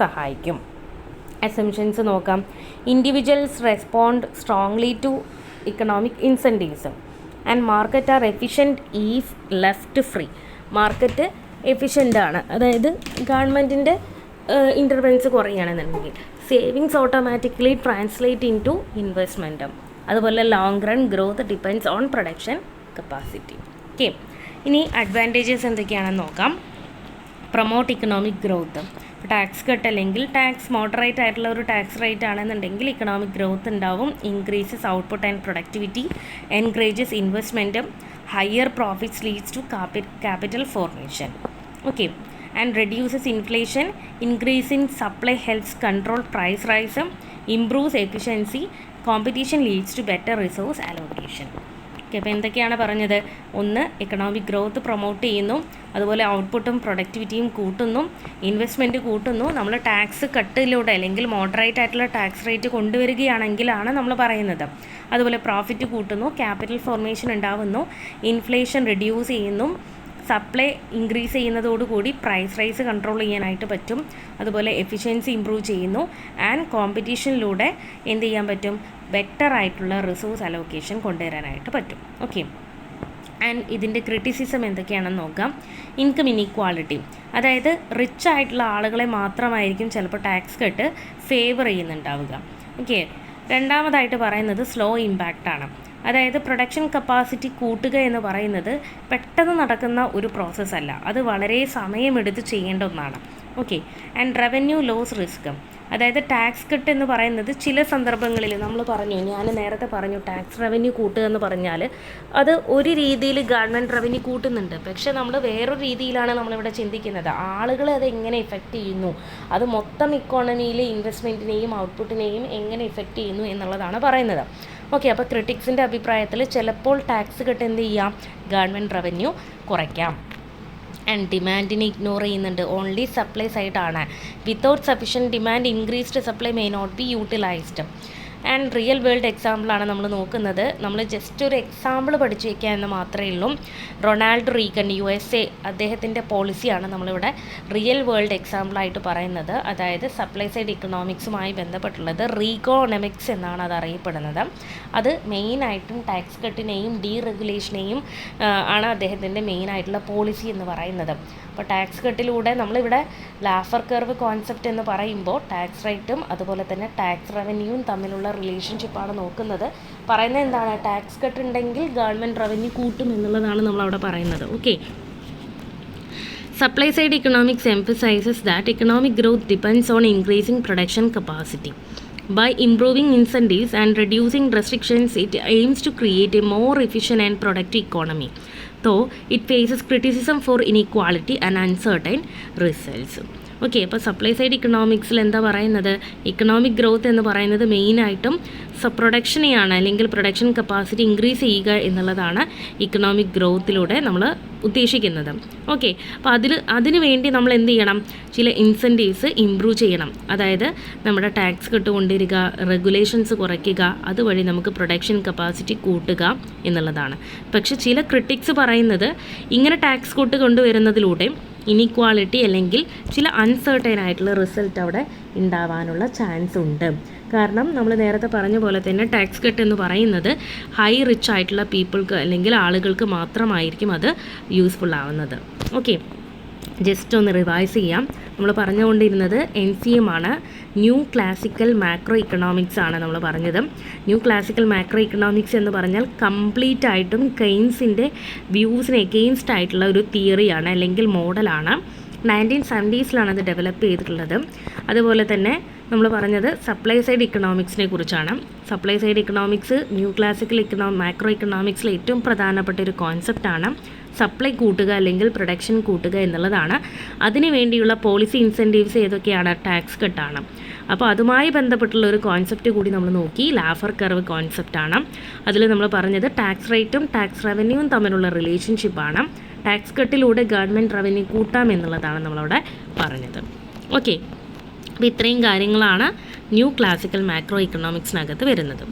സഹായിക്കും. അസംഷൻസ് നോക്കാം. Individuals respond strongly to economic incentives and market are efficient if left free. Market efficient ആണ്, അതായത് ഗവൺമെൻറ്റിൻ്റെ ഇൻ്റർവെൻസ് കുറയുകയാണെന്നുണ്ടെങ്കിൽ savings automatically translate into ഇൻവെസ്റ്റ്മെൻറ്റും. അതുപോലെ long run growth depends on production capacity. Okay, ഇനി അഡ്വാൻറ്റേജസ് എന്തൊക്കെയാണെന്ന് നോക്കാം. Promote economic growth. Tax cut അല്ലെങ്കിൽ ടാക്സ് മോഡറേറ്റ് ആയിട്ടുള്ള ഒരു ടാക്സ് റേറ്റ് ആണെന്നുണ്ടെങ്കിൽ ഇക്കണോമിക് ഗ്രോത്ത് ഉണ്ടാവും. Increases output and productivity, encourages investment, higher profits leads to capital formation. Okay, and reduces inflation. Increase in supply helps control price rise, improves efficiency. Competition leads to better resource allocation. Okay, അപ്പോൾ എന്തൊക്കെയാണ് പറഞ്ഞത്? ഒന്ന്, economic growth promote ചെയ്യുന്നു, അതുപോലെ ഔട്ട്പുട്ടും പ്രൊഡക്ടിവിറ്റിയും കൂട്ടുന്നു, investment കൂട്ടുന്നു. നമ്മൾ ടാക്സ് കട്ടിലൂടെ അല്ലെങ്കിൽ മോഡറേറ്റ് ആയിട്ടുള്ള ടാക്സ് റേറ്റ് കൊണ്ടുവരികയാണെങ്കിലാണ് നമ്മൾ പറയുന്നത്. അതുപോലെ പ്രോഫിറ്റ് കൂട്ടുന്നു, ക്യാപിറ്റൽ ഫോർമേഷൻ ഉണ്ടാവുന്നു, ഇൻഫ്ലേഷൻ റിഡ്യൂസ് ചെയ്യുന്നു, സപ്ലൈ ഇൻക്രീസ് ചെയ്യുന്നതോടുകൂടി പ്രൈസ് റൈസ് കൺട്രോൾ ചെയ്യാനായിട്ട് പറ്റും, അതുപോലെ എഫിഷ്യൻസി ഇമ്പ്രൂവ് ചെയ്യുന്നു, ആൻഡ് കോമ്പറ്റീഷനിലൂടെ എന്ത് ചെയ്യാൻ പറ്റും? ബെറ്റർ ആയിട്ടുള്ള റിസോഴ്സ് അലോക്കേഷൻ കൊണ്ടുവരാനായിട്ട് പറ്റും. ഓക്കെ, ആൻഡ് ഇതിൻ്റെ ക്രിറ്റിസിസം എന്തൊക്കെയാണെന്ന് നോക്കാം. ഇൻകം ഇനീക്വാളിറ്റി, അതായത് റിച്ച് ആയിട്ടുള്ള ആളുകളെ മാത്രമായിരിക്കും ചിലപ്പോൾ ടാക്സ് കട്ട് ഫേവർ ചെയ്യുന്നുണ്ടാവുക. ഓക്കെ, രണ്ടാമതായിട്ട് പറയുന്നത് സ്ലോ ഇമ്പാക്റ്റാണ്. അതായത് പ്രൊഡക്ഷൻ കപ്പാസിറ്റി കൂട്ടുക എന്ന് പറയുന്നത് പെട്ടെന്ന് നടക്കുന്ന ഒരു പ്രോസസ്സല്ല, അത് വളരെ സമയമെടുത്ത് ചെയ്യേണ്ട ഒന്നാണ്. Okay, and revenue loss risk, അതായത് ടാക്സ് കട്ട് എന്ന് പറയുന്നത് ചില സന്ദർഭങ്ങളിൽ നമ്മൾ പറഞ്ഞു, ഞാൻ നേരത്തെ പറഞ്ഞു ടാക്സ് റവന്യൂ കൂട്ടുക എന്ന് പറഞ്ഞാൽ അത് ഒരു രീതിയിൽ ഗവൺമെൻറ് റവന്യൂ കൂട്ടുന്നുണ്ട്, പക്ഷേ നമ്മൾ വേറൊരു രീതിയിലാണ് നമ്മളിവിടെ ചിന്തിക്കുന്നത്. ആളുകളെ അത് എങ്ങനെ ഇഫക്റ്റ് ചെയ്യുന്നു, അത് മൊത്തം ഇക്കോണമിയിൽ ഇൻവെസ്റ്റ്മെൻറ്റിനെയും ഔട്ട്പുട്ടിനെയും എങ്ങനെ ഇഫക്റ്റ് ചെയ്യുന്നു എന്നുള്ളതാണ് പറയുന്നത്. ഓക്കെ, അപ്പോൾ ക്രിട്ടിക്സിൻ്റെ അഭിപ്രായത്തിൽ ചിലപ്പോൾ ടാക്സ് കട്ട് എന്ത് ചെയ്യാം? ഗവൺമെൻറ് റവന്യൂ കുറയ്ക്കാം. ആൻഡ് ഡിമാൻഡിനെ ഇഗ്നോർ ചെയ്യുന്നുണ്ട്, ഓൺലി സപ്ലൈ സൈഡാണ്. Without sufficient demand increased supply may not be utilised. And real world എക്സാമ്പിളാണ് നമ്മൾ നോക്കുന്നത്. നമ്മൾ ജസ്റ്റ് ഒരു എക്സാമ്പിൾ പഠിച്ചു വയ്ക്കുക എന്ന് മാത്രമേ ഉള്ളൂ. റൊണാൾഡ് റീഗൻ USA, അദ്ദേഹത്തിൻ്റെ പോളിസിയാണ് നമ്മളിവിടെ റിയൽ വേൾഡ് എക്സാമ്പിളായിട്ട് പറയുന്നത്. അതായത് സപ്ലൈ സൈഡ് ഇക്കണോമിക്സുമായി ബന്ധപ്പെട്ടുള്ളത് റീഗോണമിക്സ് എന്നാണ് അത് അറിയപ്പെടുന്നത്. അത് മെയിനായിട്ടും ടാക്സ് കട്ടിനെയും ഡീറെഗുലേഷനെയും ആണ് അദ്ദേഹത്തിൻ്റെ മെയിനായിട്ടുള്ള പോളിസി എന്ന് പറയുന്നത്. അപ്പോൾ ടാക്സ് കട്ടിലൂടെ നമ്മളിവിടെ ലാഫർ കർവ് കോൺസെപ്റ്റ് എന്ന് പറയുമ്പോൾ ടാക്സ് റേറ്റും അതുപോലെ തന്നെ ടാക്സ് റവന്യൂവും തമ്മിലുള്ള റിലേഷൻഷിപ്പാണ് നോക്കുന്നത്. പറയുന്നത് എന്താണ്? ടാക്സ് കട്ട് ഉണ്ടെങ്കിൽ ഗവൺമെൻറ് റവന്യൂ കൂട്ടും എന്നുള്ളതാണ് നമ്മളവിടെ പറയുന്നത്. Okay, supply side economics emphasizes that economic growth depends on increasing production capacity. By improving incentives and reducing restrictions, it aims to create a more efficient and productive economy, though it faces criticism for inequality and uncertain results. Okay, അപ്പോൾ supply side ഇക്കണോമിക്സിൽ എന്താ പറയുന്നത്? Economic growth എന്ന് പറയുന്നത് മെയിനായിട്ടും പ്രൊഡക്ഷനെയാണ്, അല്ലെങ്കിൽ production capacity increase ചെയ്യുക എന്നുള്ളതാണ് economic ഗ്രോത്തിലൂടെ നമ്മൾ ഉദ്ദേശിക്കുന്നത്. ഓക്കെ, അപ്പോൾ അതിന് വേണ്ടി നമ്മൾ എന്ത് ചെയ്യണം? ചില ഇൻസെൻറ്റീവ്സ് ഇമ്പ്രൂവ് ചെയ്യണം. അതായത് നമ്മുടെ ടാക്സ് കട്ട് കൊണ്ടുവരിക, റെഗുലേഷൻസ് കുറയ്ക്കുക, അതുവഴി നമുക്ക് പ്രൊഡക്ഷൻ കപ്പാസിറ്റി കൂട്ടുക എന്നുള്ളതാണ്. പക്ഷേ ചില ക്രിട്ടിക്സ് പറയുന്നത് ഇങ്ങനെ ടാക്സ് കട്ട് കൊണ്ടുവരുന്നതിലൂടെ ഇനീക്വാളിറ്റി അല്ലെങ്കിൽ ചില അൺസർട്ടൈൻ ആയിട്ടുള്ള റിസൾട്ട് അവിടെ ഉണ്ടാവാനുള്ള ചാൻസ് ഉണ്ട്. കാരണം നമ്മൾ നേരത്തെ പറഞ്ഞ പോലെ തന്നെ ടാക്സ് കട്ട് എന്ന് പറയുന്നത് ഹൈ റിച്ച് ആയിട്ടുള്ള പീപ്പിൾക്ക് അല്ലെങ്കിൽ ആളുകൾക്ക് മാത്രമായിരിക്കും അത് യൂസ്ഫുൾ ആവുന്നത്. ഓക്കെ, ജസ്റ്റ് ഒന്ന് റിവൈസ് ചെയ്യാം. നമ്മൾ പറഞ്ഞുകൊണ്ടിരുന്നത് NCM ആണ്, ന്യൂ ക്ലാസിക്കൽ മാക്രോ ഇക്കണോമിക്സ് ആണ് നമ്മൾ പറഞ്ഞത്. ന്യൂ ക്ലാസിക്കൽ മാക്രോ ഇക്കണോമിക്സ് എന്ന് പറഞ്ഞാൽ കംപ്ലീറ്റ് ആയിട്ടും കെയ്ൻസിൻ്റെ വ്യൂസിന് എഗെയിൻസ്റ്റ് ആയിട്ടുള്ള ഒരു തിയറിയാണ് അല്ലെങ്കിൽ മോഡലാണ്. 1970s അത് ഡെവലപ്പ് ചെയ്തിട്ടുള്ളത്. അതുപോലെ തന്നെ നമ്മൾ പറഞ്ഞത് സപ്ലൈ സൈഡ് ഇക്കണോമിക്സിനെ കുറിച്ചാണ്. Supply side economics new classical macro ഇക്കണോമിക്സിലെ ഏറ്റവും പ്രധാനപ്പെട്ട ഒരു കോൺസെപ്റ്റാണ്. സപ്ലൈ കൂട്ടുക അല്ലെങ്കിൽ പ്രൊഡക്ഷൻ കൂട്ടുക എന്നുള്ളതാണ്. അതിനു വേണ്ടിയുള്ള പോളിസി ഇൻസെൻറ്റീവ്സ് ഏതൊക്കെയാണ്? ടാക്സ് കട്ടാണ്. അപ്പോൾ അതുമായി ബന്ധപ്പെട്ടുള്ള ഒരു കോൺസെപ്റ്റ് കൂടി നമ്മൾ നോക്കി, ലാഫർ കർവ് കോൺസെപ്റ്റാണ്. അതിൽ നമ്മൾ പറഞ്ഞത് ടാക്സ് റേറ്റും ടാക്സ് റവന്യൂവും തമ്മിലുള്ള റിലേഷൻഷിപ്പാണ്. ടാക്സ് കട്ടിലൂടെ ഗവൺമെൻറ് റവന്യൂ കൂട്ടാം എന്നുള്ളതാണ് നമ്മളവിടെ പറഞ്ഞത്. ഓക്കെ, അപ്പോൾ ഇത്രയും കാര്യങ്ങളാണ് ന്യൂ ക്ലാസിക്കൽ മാക്രോ ഇക്കണോമിക്സിനകത്ത് വരുന്നത്.